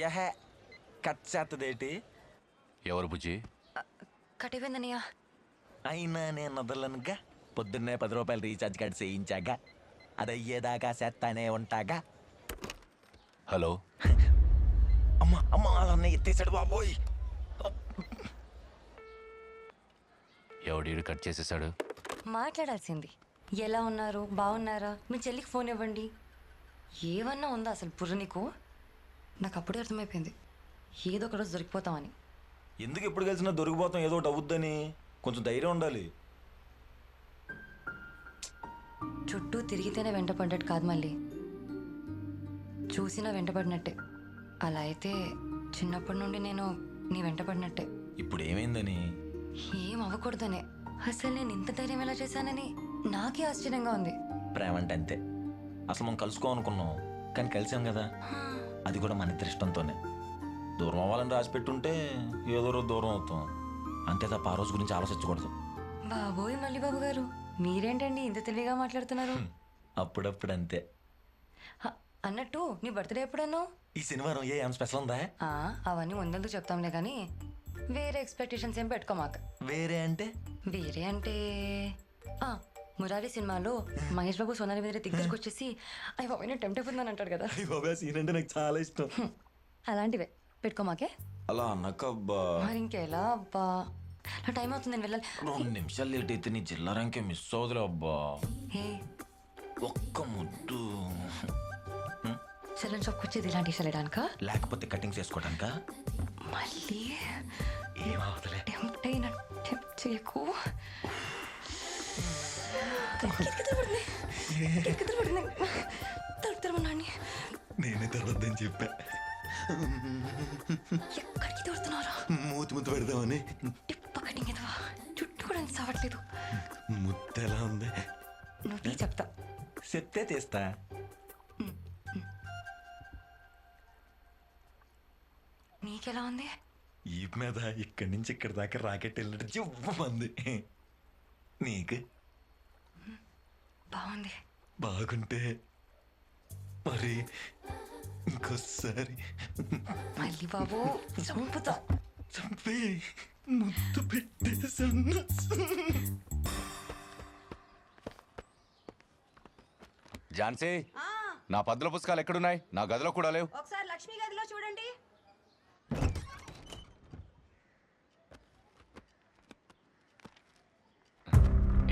యహే cut చేస్తదేటి? ఎవరు బుజ్జి? కటిపోయిందనియా. అయినా నేను వదలనుగా. పొద్దున్నే 10 రూపాయలు రీఛార్జ్ కార్డ్ చేయించాగా, అది అయ్యేదాకా చేస్తానే ఉంటాగా. హలో. అమ్మా అమ్మ వాళ్ళన్న ఎత్తేసాడు బాబోయ్. ఎవడీడు కట్ చేసేసాడు? మాట్లాడాల్సింది. ఎలా ఉన్నారు, బాగున్నారా, మీ చెల్లికి ఫోన్ ఇవ్వండి, ఏమన్నా ఉందా అసలు బుర్ర నీకు? నాకు అప్పుడే అర్థమైపోయింది ఏదో ఒక రోజు దొరికిపోతామని. ఎందుకు ఎప్పుడు కలిసినా దొరికిపోతాం, ఏదో ఒకటి అవుద్దని. కొంచెం ధైర్యం ఉండాలి. చుట్టూ తిరిగితేనే వెంటపడ్డట్టు కాదు, మళ్ళీ చూసినా వెంటపడినట్టే. అలా అయితే చిన్నప్పటి నుండి నేను నీ వెంటపడినట్టే. ఇప్పుడు ఏమైందని? ఏం అవ్వకూడదనే. అసలు నేను ఇంత ధైర్యం ఎలా చేశానని నాకే ఆశ్చర్యంగా ఉంది. ప్రేమ అంటే అంతే. అసలు మనం కలుసుకోవాలనుకున్నాం, కానీ కలిసాం కదా, అది కూడా మన ఇద్దరి ఇష్టంతోనే. దూరం అవ్వాలని రాసి పెట్టుంటే ఏదో రోజు దూరం అవుతాం అంతే తప్ప ఆ రోజు గురించి ఆలోచించకూడదు. బాబోయ్ మళ్ళీ బాబు గారు, మీరేంటండి ఇంత తెలివిగా మాట్లాడుతున్నారు? అప్పుడప్పుడు అంతే. అన్నట్టు నీ బర్త్డే ఎప్పుడన్నావు? ఈ శనివారం ఏం స్పెషల్ ఉందా? అవన్నీ ముందందుకు చెప్తాంలే కానీ వేరే ఎక్స్పెక్టేషన్స్ ఏం పెట్టుకోమాక. వేరే అంటే? వేరే అంటే మురారి సినిమాలో మహేష్ బాబు సోనాలి మీద దగ్గరకు వచ్చేసి అవి బాబు టెంప్ట్ అయిపోతుందని అంటాడు కదా. సీన్ అంటే నాకు చాలా ఇష్టం. అలాంటివే పెట్టుకోమాకే. అలా అన్నకబ్బా. మరి ఇంకెలా అబ్బా, నా టైం అవుతుంది, నేను వెళ్ళాలి. 2 నిమిషాలు లేట్ అయితే నీ జిల్లా రంకే మిస్ అవుదులే అబ్బా. ఏ ఒక్క ముద్దు. సెలూన్ షాప్కి వచ్చేది ఇలాంటి వెళ్ళడానికా, లేకపోతే కటింగ్స్ చేసుకోవడానికా? మళ్ళీ ఏమవుతులే. టెంప్ట్ అయిన టెంప్ట్ చేయకు. తడుతున్నాన్ని నేనే తర్వాతని చెప్పా. ఎక్కడికి తోడుతున్నారా? మూతి ముద్దు పెడదామని. టిప్ప కటింగ్ ఎదవా, చుట్టూ కూడా సావట్లేదు. ముద్దు ఎలా ఉంది? నువ్వు చెప్తా. చెప్తే తీస్తా. నీకెలా ఉంది? ఈ మీద ఇక్కడి నుంచి ఇక్కడి దాకా రాకెట్ వెళ్ళినట్టు జివ్వమంది. నీకు? బాగుంది. బాగుంటే మరి ఇంకోసారి మళ్ళీ బాబు చంపుతా. చంపే ముద్దు పెట్టేసన్నా. ఝాన్సీ, నా పద్దుల పుస్తకాలు ఎక్కడున్నాయి? నా గదిలో కూడా లేవు. ఒకసారి లక్ష్మి గదిలో చూడండి.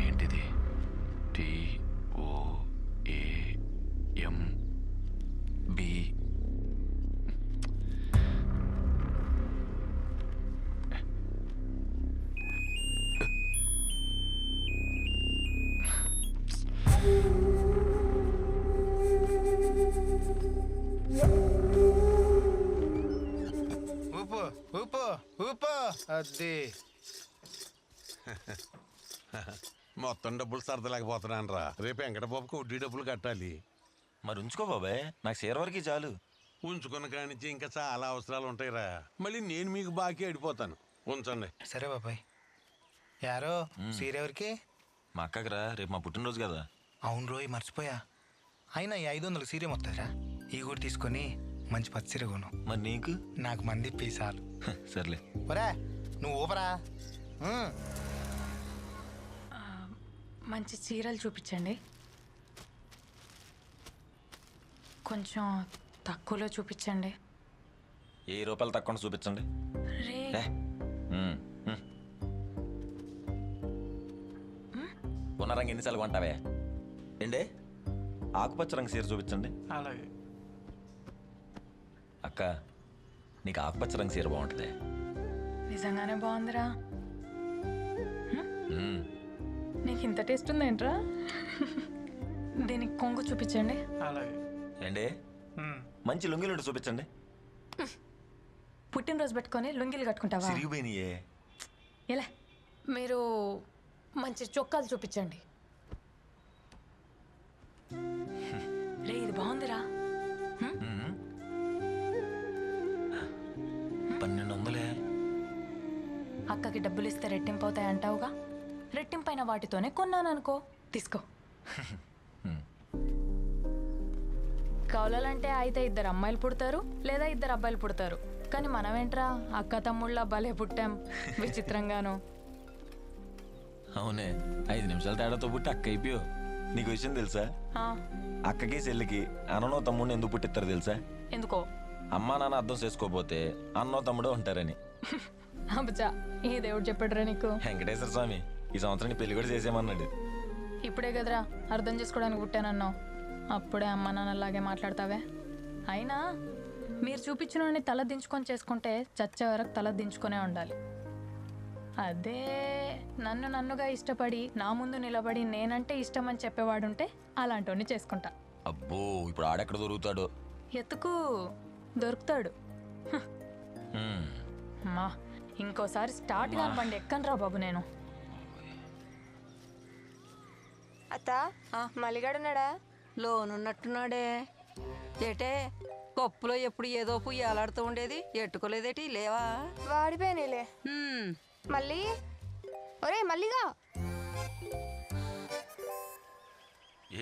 ఏంటిది? TOAMB. ఊపు ఊపు ఊపు. అది మొత్తం డబ్బులు సరదలేకపోతున్నాను రా. రేపు వెంకటబాబుకి వడ్డీ డబ్బులు కట్టాలి. మరి ఉంచుకో బాబాయ్, నాకు షేర్ వరకు చాలు. ఉంచుకున్న కానించి ఇంకా చాలా అవసరాలు ఉంటాయిరా. మళ్ళీ నేను మీకు బాకీ అడిపోతాను. ఉంచండి. సరే బాబాయ్. యారో సీర ఎవరికి? మా అక్కకి రా, రేపు మా పుట్టినరోజు కదా. అవును రోయ్, మర్చిపోయా. అయినా ఈ 500 సీరే మొత్తారా? ఈ కూడా తీసుకొని మంచి పచ్చి సీర కొను. మరి నీకు? నాకు మంది పీసాలు. సర్లే. ఒరే నువ్వు ఊపరా. మంచి చీరలు చూపించండి, కొంచెం తక్కువలో చూపించండి. 1000 రూపాయలు తక్కువ చూపించండి. రే ఉన్న రంగు ఎన్నిసార్లు కొంటావే? ఏండే ఆకుపచ్చ రంగు చీర చూపించండి. అలాగే. అక్క, నీకు ఆకుపచ్చ రంగు చీర బాగుంటుంది. నిజంగానే బాగుందిరా. నీకు ఇంత టేస్ట్ ఉందేంట్రా? దీనికి కొంగు చూపించండి. అలాగే. ఏండే మంచి లుంగిలు చూపించండి. పుట్టినరోజు పెట్టుకొని లుంగిలు కట్టుకుంటావా? సిరిగిపోయినాయే. ఎలా? మీరు మంచి చొక్కాలు చూపించండి. రే ఇది బాగుందిరా. 1200. అక్కకి డబ్బులు ఇస్తే రెట్టింపు అవుతాయి అంటావుగా, రెట్టింపైన వాటితోనే కొన్నాను అనుకో, తీసుకో. కౌలాలంటే అయితే ఇద్దరు అమ్మాయిలు పుడతారు లేదా ఇద్దరు అబ్బాయిలు పుడతారు. కానీ మనమేంట్రా అక్క తమ్ముళ్ళ భలే పుట్టాం విచిత్రంగాను. అవునే 5 నిమిషాల తేడాతో పుట్టి అక్క అయిపోయావు. నీకు విషయం తెలుసా? ఆ, అక్కకి చెల్లికి అన్ననో తమ్ముడిని ఎందుకు పుట్టిస్తారు తెలుసా? ఎందుకో? అమ్మా నాన్న అర్థం చేసుకోకపోతే అన్నో తమ్ముడో ఉంటారని. అబ్బా, ఈ దేవుడు చెప్పాడురా నీకు. వెంకటేశ్వర స్వామి ఈ సంవత్సరం నీ పెళ్లి కూడా చేసేయమన్నాడు. ఇప్పుడే కదరా అర్థం చేసుకోవడానికి పుట్టానన్నావు, అప్పుడే అమ్మ నాన్నలాగే మాట్లాడతావే. అయినా మీరు చూపించిన తల దించుకొని చేసుకుంటే చచ్చే వరకు తల దించుకునే ఉండాలి. అదే నన్నుగా ఇష్టపడి నా ముందు నిలబడి నేనంటే ఇష్టం అని చెప్పేవాడుంటే అలాంటివన్నీ చేసుకుంటా. అబ్బో ఇప్పుడు ఆడెక్కడ దొరుకుతాడు? ఎత్తుకు దొరుకుతాడు. హ్మ్. అమ్మా, ఇంకోసారి స్టార్ట్ కాని బండి ఎక్కనరా బాబు నేను. అత్త మల్లిగాడున్నాడా? లోనున్నట్టున్నాడే. ఏటే కప్పులో ఎప్పుడు ఏదో పుయ్యి అలాడుతూ ఉండేది, ఎట్టుకోలేదేటి? లేవా? వాడిపోయినాయిలే. హ్మ్. మళ్ళీ ఒరే మల్లిగా,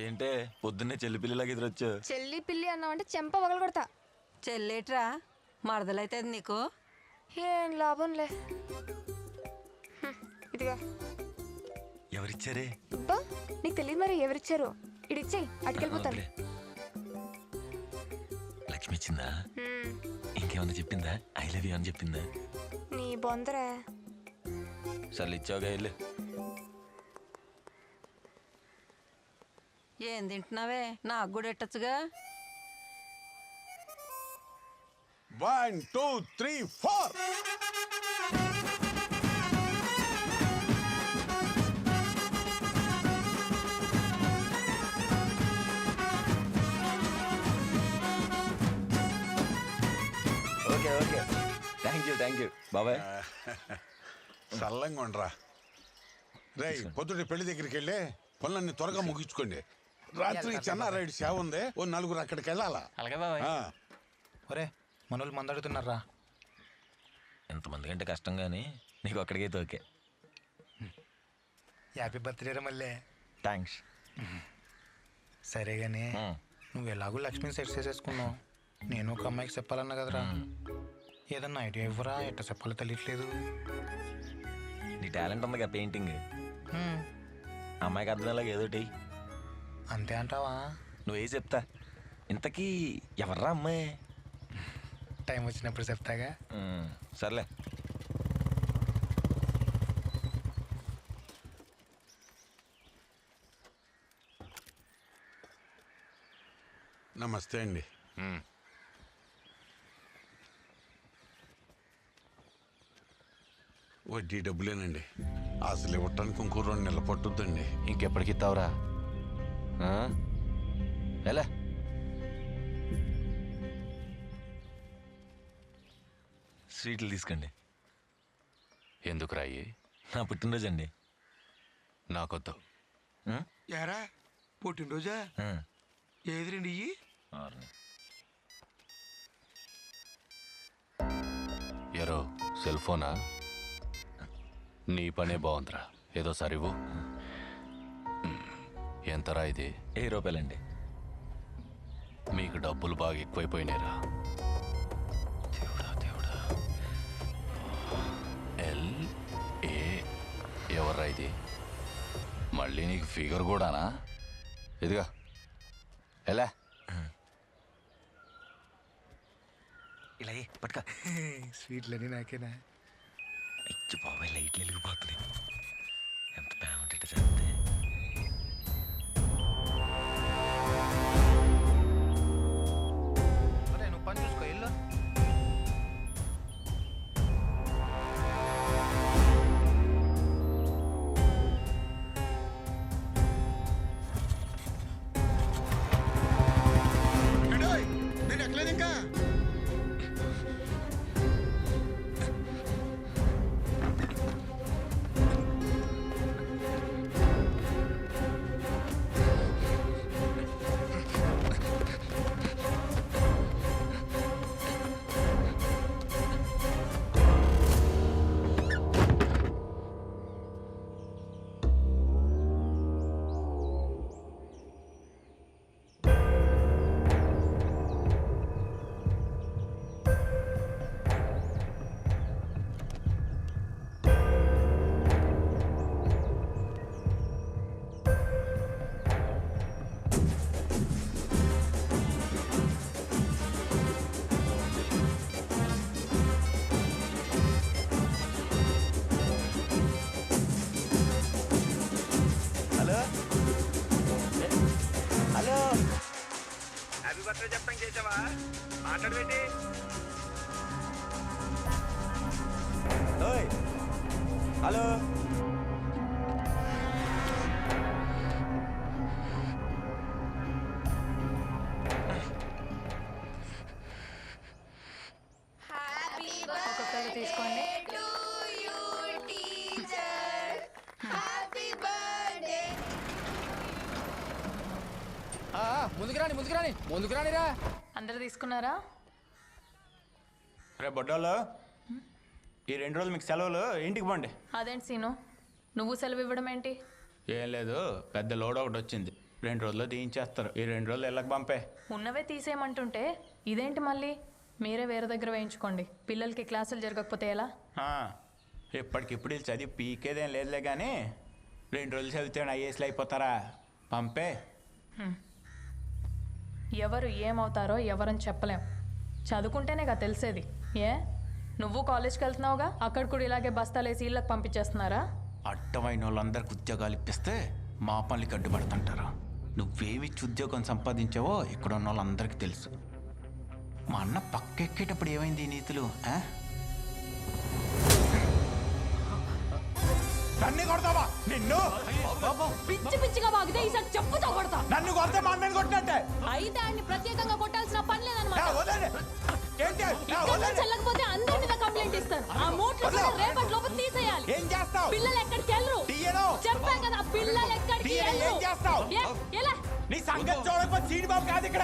ఏంటే పొద్దున్నే చెల్లి పిల్లిలాగా ఎదురొచ్చు? చెల్లి పిల్లి అన్నావంటే చెంప పగల కొడతా. చెల్లేట్రా మరదలైతే నీకు? ఏం లాభంలే. ఇదిగా ఎవరిచ్చారే? అబ్బా, నీకు తెలియదు మరి ఎవరిచ్చారు. ఇడిచ్చేయి, అటుకెళ్ళిపోతాను. వదిలే. లక్ష్మి ఇచ్చిందా? ఇంకేమన్నా చెప్పిందా? ఐ లవ్ యూ అని చెప్పిందా? నీ బొందరే. సర్లు ఇచ్చావుగా వెళ్ళు. ఏం తింటున్నావే? నాకు కూడా ఎట్టచ్చుగా. 1 2 3 4. ఓకే ఓకే, థ్యాంక్ యూ బాబాయ్. చల్లంగా ఉండరా. రేయ్ పొద్దుటి పెళ్లి దగ్గరికి వెళ్ళి పనులన్నీ త్వరగా ముగించుకోండి. రాత్రి చెన్నారాయుడు సేవ ఉంది, ఓ 4 అక్కడికి వెళ్ళాలా. అలాగే బాబాయ్. ఆ, ఒరే మనోళ్ళు మందడుతున్నారా? ఎంతమంది కంటే కష్టం కానీ నీకు అక్కడికైతే ఓకే. హ్యాపీ బర్త్డే రా మళ్ళీ. థ్యాంక్స్. సరే కానీ నువ్వు ఎలాగో లక్ష్మిని సెట్ చేసేసుకున్నావు. నేను ఒక అమ్మాయికి చెప్పాలన్నా కదరా. ఏదన్నా ఐడియా ఇవ్వరా? ఎట్ట చెప్పాలో తెలియట్లేదు. నీ టాలెంట్ ఉందిగా పెయింటింగ్, అమ్మాయికి అర్థమయ్యేలాగా ఏదోటి. అంతే అంటావా? నువ్వే చెప్తా. ఇంతకీ ఎవర్రా అమ్మాయి? టైం వచ్చినప్పుడు చెప్తాగా. సర్లే. నమస్తే అండి. వడ్డీ డబ్బులేనండి. అసలు ఇవ్వటానికి ఇంకో 2 నెలలు పట్టుద్దండి. ఇంకెప్పటికి ఇస్తావురా? ఎలా? స్వీట్లు తీసుకోండి. ఎందుకు రాయి? నా పుట్టినరోజు అండి. నాకొద్దు. యారా పుట్టినరోజా? ఏది రండి ఇయ్యి. ఎరో సెల్ ఫోనా? నీ పనే బాగుందిరా. ఏదో సరివు. ఎంతరా ఇది? 1000 రూపాయలండి. మీకు డబ్బులు బాగా ఎక్కువైపోయినాయిరా. దేవుడా. LA ఎవర్రా ఇది? మళ్ళీ నీకు ఫిగర్ కూడానా? ఇదిగా ఎలా? ఇలా పట్టుక. స్వీట్లని నాకేనా? ఇచ్చి బాబాయ్ లైట్లు వెలిగిపోతుంది. ఎంత బాగుంటే చేస్తే. నువ్వు పని చూసుకో ఇల్లు. నేను ఎక్కలేదు ఇంకా. హలో ఒక్కొక్కరు తీసుకోండి. ముందుకు రానిరా. అందరు తీసుకున్నారా? రే బొడ్డోళ్ళు, ఈ 2 రోజులు మీకు సెలవులు, ఇంటికి పోండి. అదేంటి సీను, నువ్వు సెలవు ఇవ్వడం ఏంటి? ఏం లేదు, పెద్ద లోడ్ ఒకటి వచ్చింది, 2 రోజుల్లో తీయించేస్తారు. ఈ 2 రోజులు ఇళ్ళకి పంపే. ఉన్నవే తీసేయమంటుంటే ఇదేంటి మళ్ళీ? మీరే వేరే దగ్గర వేయించుకోండి. పిల్లలకి క్లాసులు జరగకపోతే ఎలా? ఇప్పటికిప్పుడు వీళ్ళు చదివి పీకేదేం లేదులే కానీ 2 రోజులు చదివితే ఐఏఎస్లు అయిపోతారా? పంపే. ఎవరు ఏమవుతారో ఎవరని చెప్పలేం. చదువుకుంటేనేగా తెలిసేది. ఏ నువ్వు కాలేజ్కి వెళ్తున్నావుగా, అక్కడ కూడా ఇలాగే బస్తాలేసి ఇళ్ళకి పంపించేస్తున్నారా? అడ్డమైన వాళ్ళందరికి ఉద్యోగాలు ఇప్పిస్తే మా పనులకి అడ్డుపడుతుంటారు. నువ్వేమిచ్చి ఉద్యోగం సంపాదించావో ఇక్కడ ఉన్న వాళ్ళందరికీ తెలుసు. మా అన్న పక్కెక్కేటప్పుడు ఏమైంది ఈ నీతులు? నన్ను కొడతావా? నిన్ను పిచ్చి పిచ్చిగా వాగితే ఈసారి చెప్పుతో కొడతా. నన్ను కొడితే మా అన్నని కొట్టినట్టే. అయితే ఆయన్ని ప్రత్యేకంగా కొట్టాల్సిన పని లేదన్నమాట. వదలండి. చెల్లకపోతే అందరి మీద కంప్లైంట్ ఇస్తారు. ఆ మూట్లు రేపటి లోపు తీసేయాలి. ఏం చేస్తావు? పిల్లలు ఎక్కడికి వెళ్ళరు. తీయను. చెప్పా కదా, పిల్లలు ఎక్కడికి తీయను. ఏం వెళ్ళరు. చేస్తావు? ఎలా? నీ సంగతి చూడకపోతే సీనిబాబు కాదు ఇక్కడ.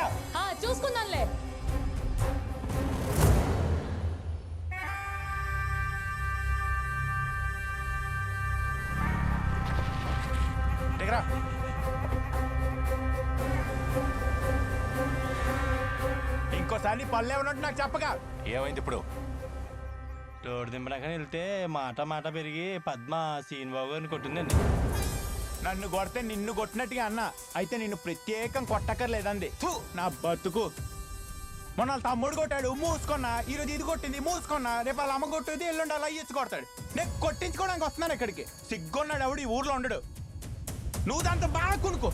చూసుకుందాంలే. దగ్గర ఇంకోసారి పల్లె ఉన్నట్టు నాకు చెప్పగా. ఏమైంది ఇప్పుడు? రోడ్డు దింపడాకని వెళ్తే మాట పెరిగి పద్మ సీనిబాబు గారిని కొట్టిందండి. నన్ను కొడితే నిన్ను కొట్టినట్టుగా అన్న, అయితే నిన్ను ప్రత్యేకం కొట్టక్కర్లేదండి. నా బతుకు. మొన్న వాళ్ళ తమ్ముడు కొట్టాడు, మూసుకున్నా. ఈరోజు ఇది కొట్టింది, మూసుకున్నా. రేపు వాళ్ళ అమ్మ కొట్టేది, ఎల్లుండి అలా ఇచ్చి కొడతాడు. నేను కొట్టించుకోవడానికి వస్తున్నాను ఇక్కడికి. సిగ్గున్నాడు ఎవడు ఈ ఊర్లో ఉండడు. నువ్వు దాంతో బాగా కొనుక్కో.